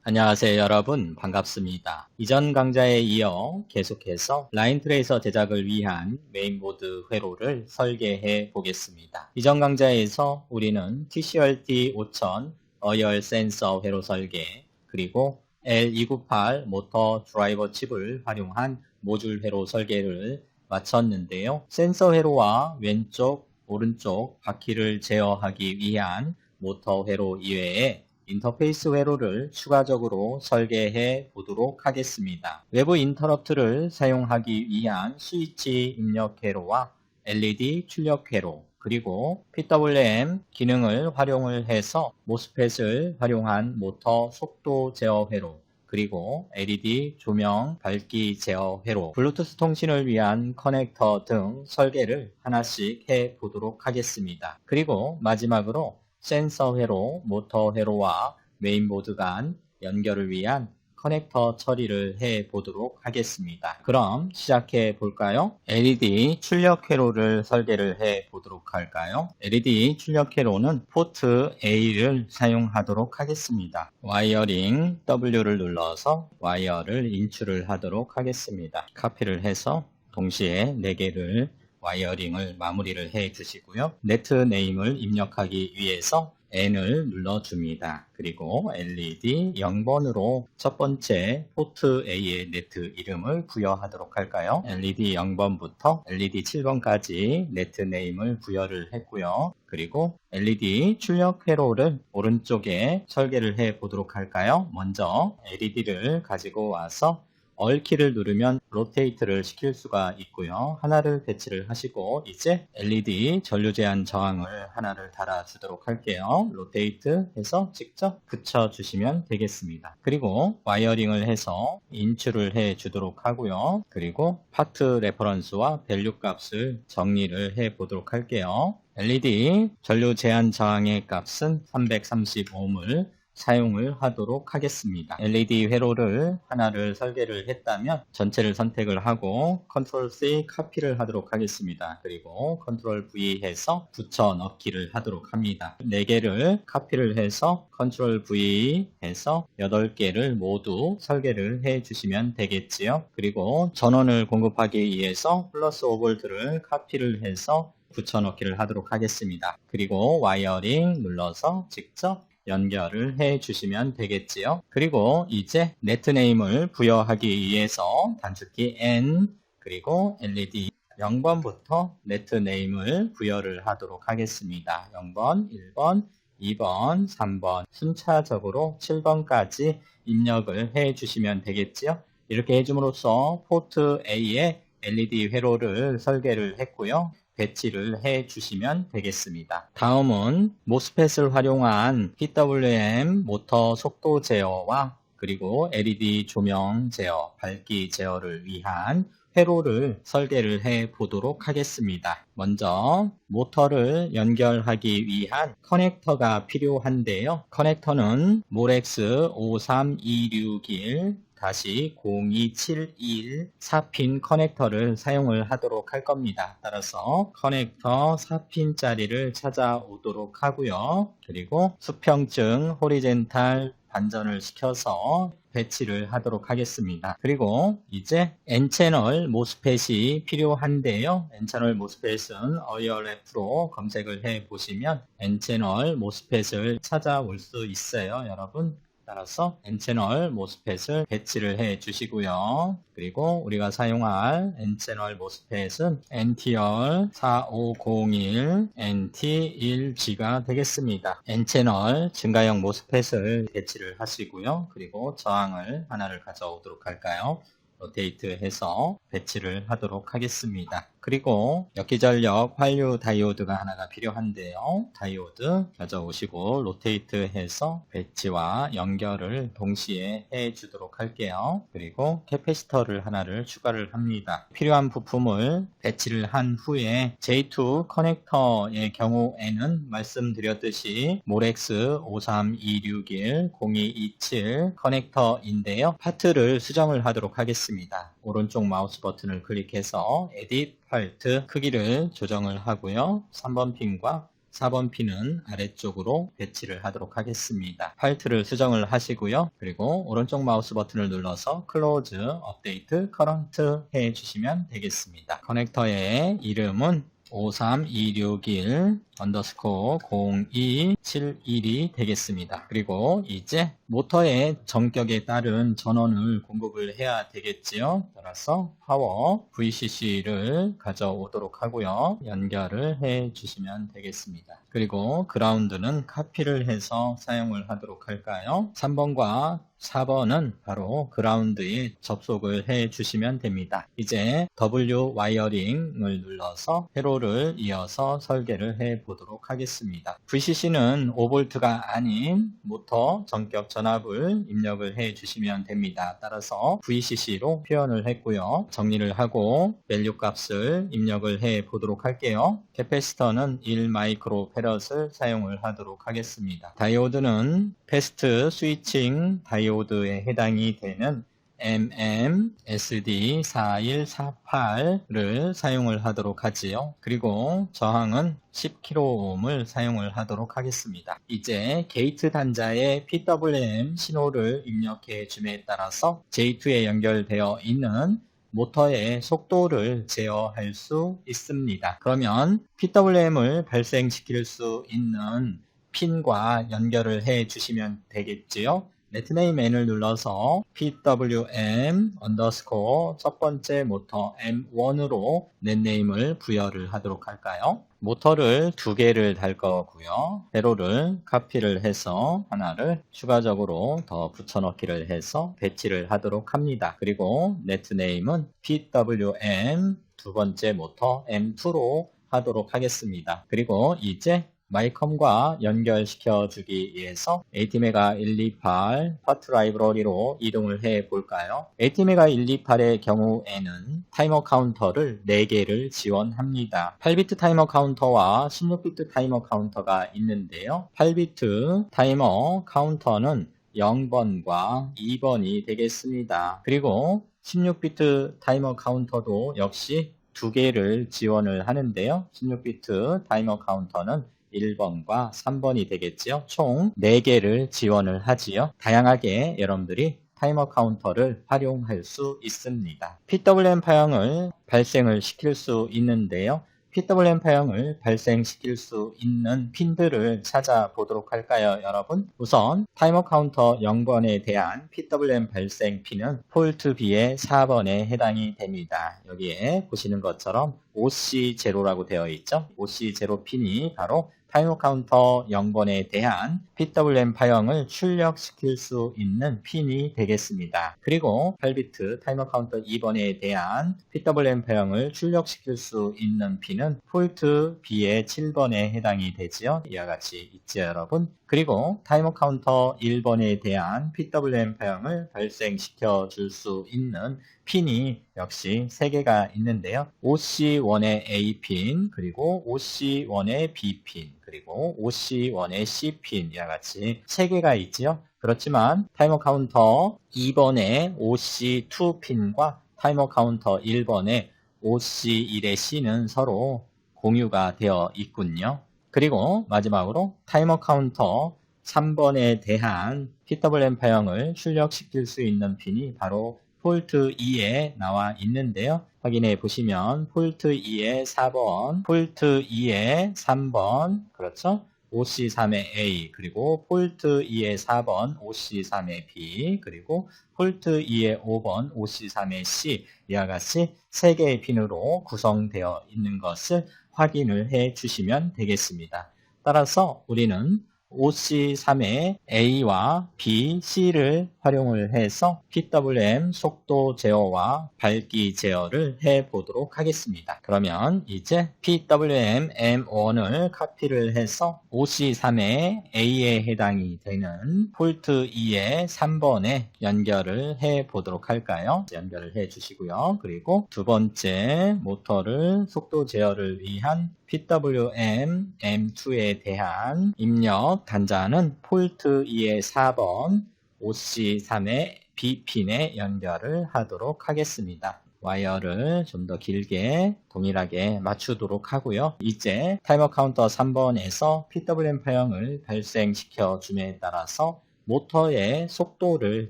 안녕하세요 여러분 반갑습니다. 이전 강좌에 이어 계속해서 라인 트레이서 제작을 위한 메인보드 회로를 설계해 보겠습니다. 이전 강좌에서 우리는 TCRT 5000 어열 센서 회로 설계 그리고 L298 모터 드라이버 칩을 활용한 모듈 회로 설계를 마쳤는데요. 센서 회로와 왼쪽 오른쪽 바퀴를 제어하기 위한 모터 회로 이외에 인터페이스 회로를 추가적으로 설계해 보도록 하겠습니다. 외부 인터럽트를 사용하기 위한 스위치 입력 회로와 LED 출력 회로, 그리고 PWM 기능을 활용을 해서 모스펫을 활용한 모터 속도 제어 회로, 그리고 LED 조명 밝기 제어 회로, 블루투스 통신을 위한 커넥터 등 설계를 하나씩 해 보도록 하겠습니다. 그리고 마지막으로 센서 회로, 모터 회로와 메인보드 간 연결을 위한 커넥터 처리를 해 보도록 하겠습니다. 그럼 시작해 볼까요? LED 출력 회로를 설계를 해 보도록 할까요? LED 출력 회로는 포트 A를 사용하도록 하겠습니다. 와이어링 W를 눌러서 와이어를 인출을 하도록 하겠습니다. 카피를 해서 동시에 4개를 와이어링을 마무리를 해 주시고요. 네트 네임을 입력하기 위해서 N을 눌러줍니다. 그리고 LED 0번으로 첫 번째 포트 A의 네트 이름을 부여하도록 할까요? LED 0번부터 LED 7번까지 네트 네임을 부여를 했고요. 그리고 LED 출력 회로를 오른쪽에 설계를 해 보도록 할까요? 먼저 LED를 가지고 와서 얼키를 누르면 로테이트를 시킬 수가 있고요. 하나를 배치를 하시고 이제 LED 전류 제한 저항을 하나를 달아주도록 할게요. 로테이트 해서 직접 붙여주시면 되겠습니다. 그리고 와이어링을 해서 인출을 해 주도록 하고요. 그리고 파트 레퍼런스와 밸류 값을 정리를 해 보도록 할게요. LED 전류 제한 저항의 값은 330ohm을 사용을 하도록 하겠습니다. LED 회로를 하나를 설계를 했다면 전체를 선택을 하고 컨트롤 C 카피를 하도록 하겠습니다. 그리고 컨트롤 V 해서 붙여 넣기를 하도록 합니다. 4개를 카피를 해서 컨트롤 V 해서 8개를 모두 설계를 해 주시면 되겠지요. 그리고 전원을 공급하기 위해서 플러스 5V를 카피를 해서 붙여 넣기를 하도록 하겠습니다. 그리고 와이어링 눌러서 직접 연결을 해 주시면 되겠지요. 그리고 이제 네트 네임을 부여하기 위해서 단축키 N 그리고 LED 0번부터 네트 네임을 부여를 하도록 하겠습니다. 0번, 1번, 2번, 3번 순차적으로 7번까지 입력을 해 주시면 되겠지요. 이렇게 해줌으로써 포트 A에 LED 회로를 설계를 했고요. 배치를 해 주시면 되겠습니다. 다음은 모스펫을 활용한 PWM 모터 속도 제어와 그리고 LED 조명 제어, 밝기 제어를 위한 회로를 설계를 해 보도록 하겠습니다. 먼저 모터를 연결하기 위한 커넥터가 필요한데요. 커넥터는 모렉스 53261 0271 4핀 커넥터를 사용을 하도록 할 겁니다. 따라서 커넥터 4핀짜리를 찾아오도록 하고요. 그리고 수평증 호리젠탈 반전을 시켜서 배치를 하도록 하겠습니다. 그리고 이제 N채널 모스펫이 필요한데요. N채널 모스펫은 어이얼F로 검색을 해 보시면 N채널 모스펫을 찾아올 수 있어요, 여러분. 따라서 N채널 모스펫을 배치를 해 주시고요. 그리고 우리가 사용할 N채널 모스펫은 NTR 4501 NT1G가 되겠습니다. N채널 증가형 모스펫을 배치를 하시고요. 그리고 저항을 하나를 가져오도록 할까요? 로테이트 해서 배치를 하도록 하겠습니다. 그리고 역기전력 환류 다이오드가 하나가 필요한데요. 다이오드 가져오시고 로테이트 해서 배치와 연결을 동시에 해 주도록 할게요. 그리고 캐패시터를 하나를 추가를 합니다. 필요한 부품을 배치를 한 후에 J2 커넥터의 경우에는 말씀드렸듯이 모렉스 53261 0227 커넥터인데요. 파트를 수정을 하도록 하겠습니다. 오른쪽 마우스 버튼을 클릭해서 에딧 파트 크기를 조정을 하고요. 3번 핀과 4번 핀은 아래쪽으로 배치를 하도록 하겠습니다. 팔트를 수정을 하시고요. 그리고 오른쪽 마우스 버튼을 눌러서 클로즈, 업데이트, 커런트 해주시면 되겠습니다. 커넥터의 이름은 53261 언더스코어 0271이 되겠습니다. 그리고 이제 모터의 전격에 따른 전원을 공급을 해야 되겠지요. 따라서 파워 VCC를 가져오도록 하고요. 연결을 해 주시면 되겠습니다. 그리고 그라운드는 카피를 해서 사용을 하도록 할까요? 3번과 4번은 바로 그라운드에 접속을 해 주시면 됩니다. 이제 W 와이어링을 눌러서 회로를 이어서 설계를 해 보도록 하겠습니다. VCC는 5V가 아닌 모터 전격 전압을 입력을 해 주시면 됩니다. 따라서 VCC로 표현을 했고요. 정리를 하고 밸류 값을 입력을 해 보도록 할게요. 캐패시터는 1마이크로페럿을 사용을 하도록 하겠습니다. 다이오드는 패스트 스위칭 다이오드에 해당이 되는 MMSD4148를 사용을 하도록 하지요. 그리고 저항은 10kΩ을 사용을 하도록 하겠습니다. 이제 게이트 단자에 PWM 신호를 입력해 줌에 따라서 J2에 연결되어 있는 모터의 속도를 제어할 수 있습니다. 그러면 PWM을 발생시킬 수 있는 핀과 연결을 해 주시면 되겠지요. 네트네임 N을 눌러서 PWM 언더스코어 첫 번째 모터 M1으로 넷네임을 부여를 하도록 할까요? 모터를 2개를 달 거고요. 회로를 카피를 해서 하나를 추가적으로 더 붙여넣기를 해서 배치를 하도록 합니다. 그리고 네트네임은 PWM 두 번째 모터 M2로 하도록 하겠습니다. 그리고 이제 마이컴과 연결시켜 주기 위해서 ATmega 128 파트 라이브러리로 이동을 해 볼까요? ATmega 128의 경우에는 타이머 카운터를 4개를 지원합니다. 8비트 타이머 카운터와 16비트 타이머 카운터가 있는데요. 8비트 타이머 카운터는 0번과 2번이 되겠습니다. 그리고 16비트 타이머 카운터도 역시 2개를 지원을 하는데요. 16비트 타이머 카운터는 1번과 3번이 되겠지요. 총 4개를 지원을 하지요. 다양하게 여러분들이 타이머 카운터를 활용할 수 있습니다. PWM 파형을 발생을 시킬 수 있는데요. PWM 파형을 발생시킬 수 있는 핀들을 찾아보도록 할까요, 여러분? 우선 타이머 카운터 0번에 대한 PWM 발생 핀은 폴트 B의 4번에 해당이 됩니다. 여기에 보시는 것처럼 OC0라고 되어 있죠. OC0 핀이 바로 타이머 카운터 0번에 대한 PWM 파형을 출력시킬 수 있는 핀이 되겠습니다. 그리고 8비트 타이머 카운터 2번에 대한 PWM 파형을 출력시킬 수 있는 핀은 폴트 B의 7번에 해당이 되지요. 이와 같이 있죠, 여러분. 그리고 타이머 카운터 1번에 대한 PWM 파형을 발생시켜 줄 수 있는 핀이 역시 3개가 있는데요. OC1의 A핀, 그리고 OC1의 B핀, 그리고 OC1의 C핀 이와 같이 3개가 있지요. 그렇지만 타이머 카운터 2번의 OC2핀과 타이머 카운터 1번의 OC1의 C는 서로 공유가 되어 있군요. 그리고 마지막으로 타이머 카운터 3번에 대한 PWM 파형을 출력시킬 수 있는 핀이 바로 폴트 2에 나와 있는데요. 확인해 보시면 폴트 2의 4번, 폴트 2의 3번, 그렇죠? OC3의 A, 그리고 폴트 2의 4번, OC3의 B, 그리고 폴트 2의 5번, OC3의 C, 이와 같이 3개의 핀으로 구성되어 있는 것을 확인을 해 주시면 되겠습니다. 따라서 우리는 OC3의 A와 B, C를 활용을 해서 PWM 속도 제어와 밝기 제어를 해 보도록 하겠습니다. 그러면 이제 PWM M1을 카피를 해서 OC3의 A에 해당이 되는 폴트 2의 3번에 연결을 해 보도록 할까요? 연결을 해 주시고요. 그리고 두 번째 모터를 속도 제어를 위한 PWM M2에 대한 입력 단자는 폴트 2의 4번 OC3의 B핀에 연결을 하도록 하겠습니다. 와이어를 좀 더 길게 동일하게 맞추도록 하고요. 이제 타이머 카운터 3번에서 PWM 파형을 발생시켜 줌에 따라서 모터의 속도를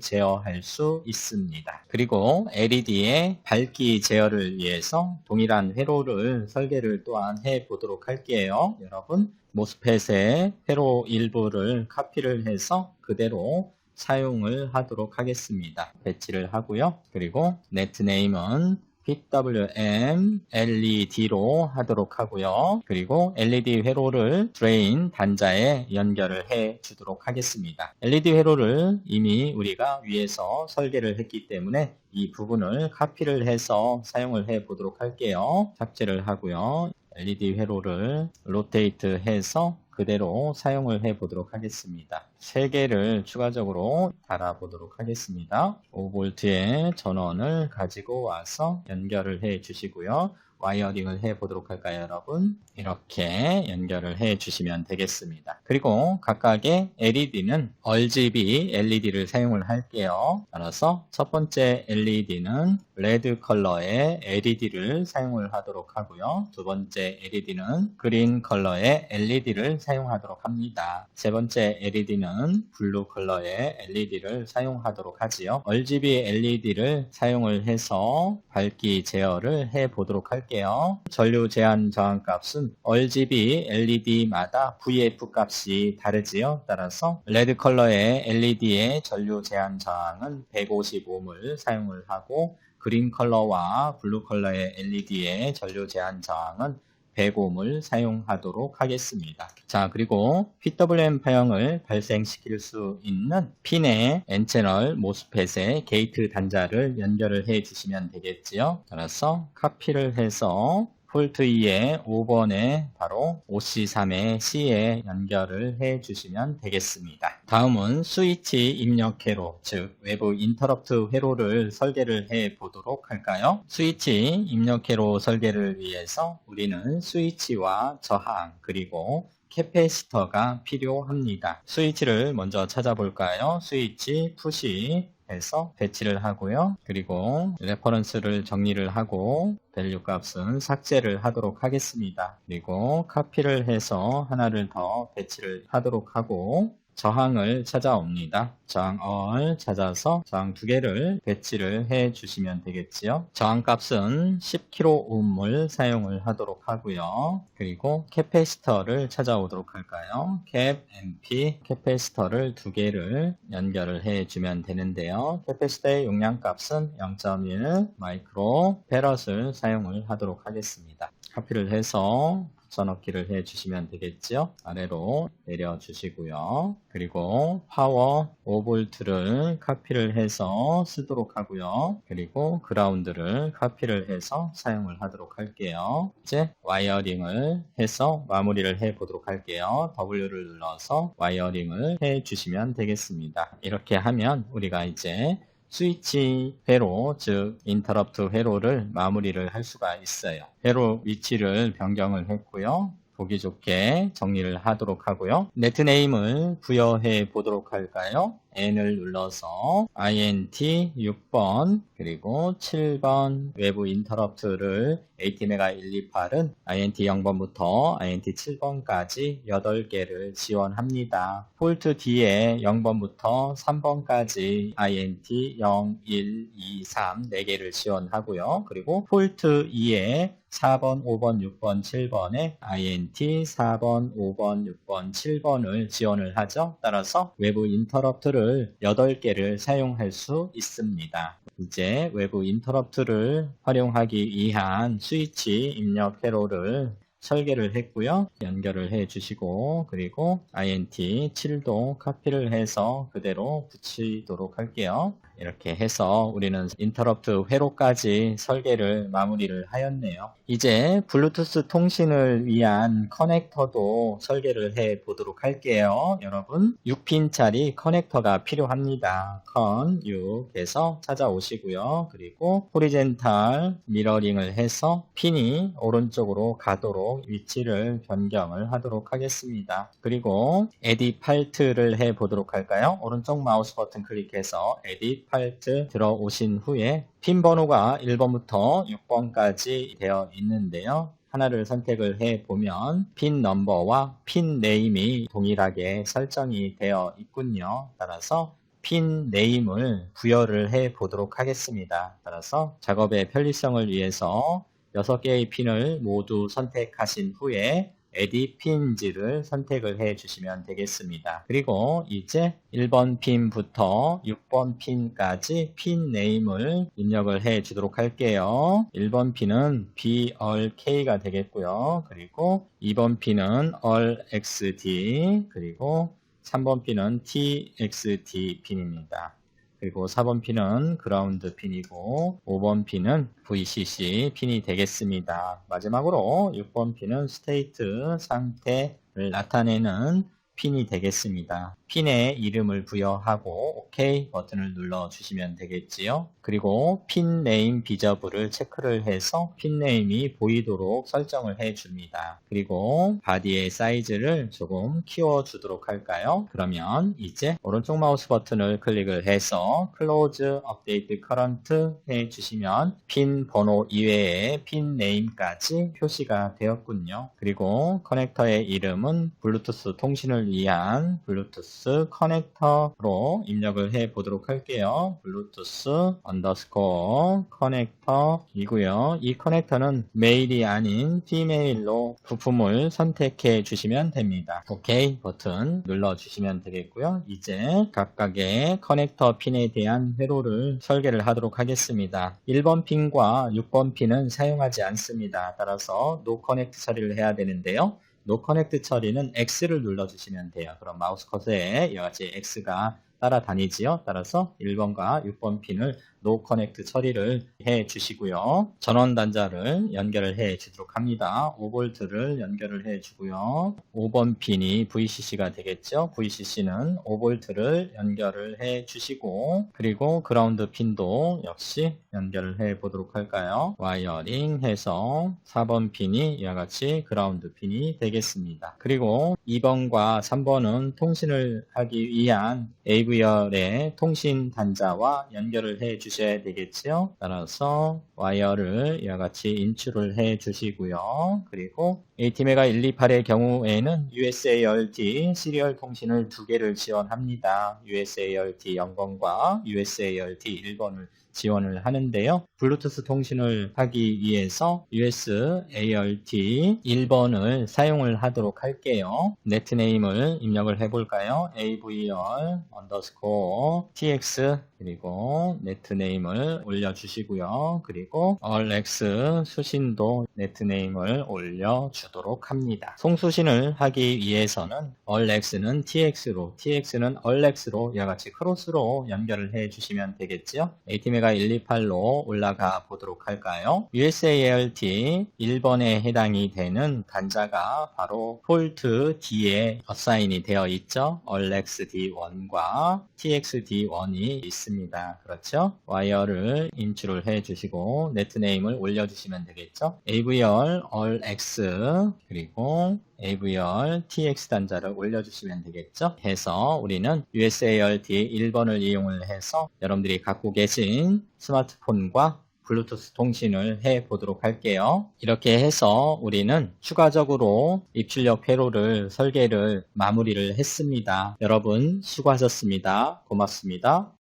제어할 수 있습니다. 그리고 LED의 밝기 제어를 위해서 동일한 회로를 설계를 또한 해 보도록 할게요. 여러분, 모스펫의 회로 일부를 카피를 해서 그대로 사용을 하도록 하겠습니다. 배치를 하고요. 그리고 네트 네임은 PWM LED로 하도록 하고요. 그리고 LED 회로를 드레인 단자에 연결을 해 주도록 하겠습니다. LED 회로를 이미 우리가 위에서 설계를 했기 때문에 이 부분을 카피를 해서 사용을 해 보도록 할게요. 삭제를 하고요. LED 회로를 로테이트 해서 그대로 사용을 해 보도록 하겠습니다. 3개를 추가적으로 달아 보도록 하겠습니다. 5V의 전원을 가지고 와서 연결을 해 주시고요. 와이어링을 해 보도록 할까요, 여러분? 이렇게 연결을 해 주시면 되겠습니다. 그리고 각각의 LED는 RGB LED를 사용을 할게요. 따라서 첫 번째 LED는 레드 컬러의 LED를 사용을 하도록 하고요. 두 번째 LED는 그린 컬러의 LED를 사용하도록 합니다. 세 번째 LED는 블루 컬러의 LED를 사용하도록 하지요. RGB LED를 사용을 해서 밝기 제어를 해 보도록 할게요. 전류 제한 저항 값은 RGB LED마다 VF 값이 다르지요. 따라서 레드 컬러의 LED의 전류 제한 저항은 150ohm을 사용을 하고 그린 컬러와 블루 컬러의 LED의 전류 제한 저항은 100ohm을 사용하도록 하겠습니다. 자, 그리고 PWM 파형을 발생시킬 수 있는 핀의 N채널 모스펫의 게이트 단자를 연결을 해 주시면 되겠지요. 따라서 카피를 해서 폴트 2의 5번에 바로 OC3의 C에 연결을 해 주시면 되겠습니다. 다음은 스위치 입력 회로, 즉 외부 인터럽트 회로를 설계를 해 보도록 할까요? 스위치 입력 회로 설계를 위해서 우리는 스위치와 저항 그리고 캐패시터가 필요합니다. 스위치를 먼저 찾아볼까요? 스위치 푸시 해서 배치를 하고요. 그리고 레퍼런스를 정리를 하고 밸류 값은 삭제를 하도록 하겠습니다. 그리고 카피를 해서 하나를 더 배치를 하도록 하고 저항을 찾아옵니다. 저항 all 찾아서 저항 2개를 배치를 해 주시면 되겠지요. 저항 값은 10kΩ을 사용을 하도록 하고요. 그리고 캐패시터를 찾아오도록 할까요? 캡 MP 캐패시터를 2개를 연결을 해 주면 되는데요. 캐패시터의 용량 값은 0.1 마이크로 페럿을 사용을 하도록 하겠습니다. 카피를 해서 붙여넣기를 해 주시면 되겠죠. 아래로 내려 주시고요. 그리고 파워 5V를 카피를 해서 쓰도록 하고요. 그리고 그라운드를 카피를 해서 사용을 하도록 할게요. 이제 와이어링을 해서 마무리를 해 보도록 할게요. W를 눌러서 와이어링을 해 주시면 되겠습니다. 이렇게 하면 우리가 이제 스위치 회로, 즉 인터럽트 회로를 마무리를 할 수가 있어요. 회로 위치를 변경을 했고요. 보기 좋게 정리를 하도록 하고요. 네트 네임을 부여해 보도록 할까요? N을 눌러서 INT 6번 그리고 7번 외부 인터럽트를 ATmega128은 INT 0번부터 INT 7번까지 8개를 지원합니다. 폴트 D에 0번부터 3번까지 INT 0, 1, 2, 3 4개를 지원하고요. 그리고 폴트 2에 4번, 5번, 6번, 7번에 INT 4번, 5번, 6번, 7번을 지원을 하죠. 따라서 외부 인터럽트를 8개를 사용할 수 있습니다. 이제 외부 인터럽트를 활용하기 위한 스위치 입력 회로를 설계를 했고요. 연결을 해 주시고 그리고 INT 7도 카피를 해서 그대로 붙이도록 할게요. 이렇게 해서 우리는 인터럽트 회로까지 설계를 마무리를 하였네요. 이제 블루투스 통신을 위한 커넥터도 설계를 해 보도록 할게요. 여러분 6핀짜리 커넥터가 필요합니다. 컨 6에서 찾아오시고요. 그리고 호리젠탈 미러링을 해서 핀이 오른쪽으로 가도록 되도록 위치를 변경을 하도록 하겠습니다. 그리고 Edit Part를 해 보도록 할까요? 오른쪽 마우스 버튼 클릭해서 Edit Part 들어오신 후에 핀 번호가 1번부터 6번까지 되어 있는데요. 하나를 선택을 해 보면 핀 넘버와 핀 네임이 동일하게 설정이 되어 있군요. 따라서 핀 네임을 부여를 해 보도록 하겠습니다. 따라서 작업의 편리성을 위해서 6개의 핀을 모두 선택하신 후에 Edit Pins를 선택을 해 주시면 되겠습니다. 그리고 이제 1번 핀부터 6번 핀까지 핀 네임을 입력을 해 주도록 할게요. 1번 핀은 BLK가 되겠고요. 그리고 2번 핀은 ALLXD, 그리고 3번 핀은 TXD 핀입니다. 그리고 4번 핀은 그라운드 핀이고 5번 핀은 VCC 핀이 되겠습니다. 마지막으로 6번 핀은 스테이트 상태를 나타내는 핀이 되겠습니다. 핀의 이름을 부여하고 OK 버튼을 눌러주시면 되겠지요. 그리고 핀 네임 비저블을 체크를 해서 핀 네임이 보이도록 설정을 해줍니다. 그리고 바디의 사이즈를 조금 키워주도록 할까요? 그러면 이제 오른쪽 마우스 버튼을 클릭을 해서 Close Update Current 해주시면 핀 번호 이외에 핀 네임까지 표시가 되었군요. 그리고 커넥터의 이름은 블루투스 통신을 위한 블루투스 커넥터로 입력을 해 보도록 할게요. 블루투스 언더스코어 커넥터이고요. 이 커넥터는 메일이 아닌 피메일로 부품을 선택해 주시면 됩니다. OK 버튼 눌러 주시면 되겠고요. 이제 각각의 커넥터 핀에 대한 회로를 설계를 하도록 하겠습니다. 1번 핀과 6번 핀은 사용하지 않습니다. 따라서 노 커넥트 처리를 해야 되는데요. 노 커넥트 처리는 X를 눌러주시면 돼요. 그럼 마우스 커서에 이와 같이 X가 따라다니지요. 따라서 1번과 6번 핀을 노 커넥트 처리를 해 주시고요. 전원 단자를 연결을 해 주도록 합니다. 5V를 연결을 해 주고요. 5번 핀이 VCC가 되겠죠. VCC는 5V를 연결을 해 주시고, 그리고 그라운드 핀도 역시 연결을 해 보도록 할까요? 와이어링 해서 4번 핀이 이와 같이 그라운드 핀이 되겠습니다. 그리고 2번과 3번은 통신을 하기 위한 AVR의 통신 단자와 연결을 해 주셔야 되겠죠. 따라서 와이어를 이와 같이 인출을 해 주시고요. 그리고 ATmega 128의 경우에는 USART 시리얼 통신을 2개를 지원합니다. USART 0번과 USART 1번을 지원을 하는데요. 블루투스 통신을 하기 위해서 USART 1번을 사용을 하도록 할게요. 네트네임을 입력을 해볼까요? AVR underscore TX, 그리고 네트네임을 올려주시고요. 그리고 ALLX 수신도 네트네임을 올려주도록 합니다. 송수신을 하기 위해서는 ALLX는 TX로, TX는 ALLX로 이와 같이 크로스로 연결을 해주시면 되겠죠. ATmega 128로 올라가 보도록 할까요? USART 1번에 해당이 되는 단자가 바로 폴트 D에 어사인이 되어 있죠. ALLXD1과 TXD1이 있습니다. 그렇죠? 와이어를 인출을 해주시고 네트네임을 올려주시면 되겠죠. AVR ALLX 그리고 AVR TX 단자를 올려주시면 되겠죠. 해서 우리는 USART 1번을 이용을 해서 여러분들이 갖고 계신 스마트폰과 블루투스 통신을 해 보도록 할게요. 이렇게 해서 우리는 추가적으로 입출력 회로를 설계를 마무리를 했습니다. 여러분 수고하셨습니다. 고맙습니다.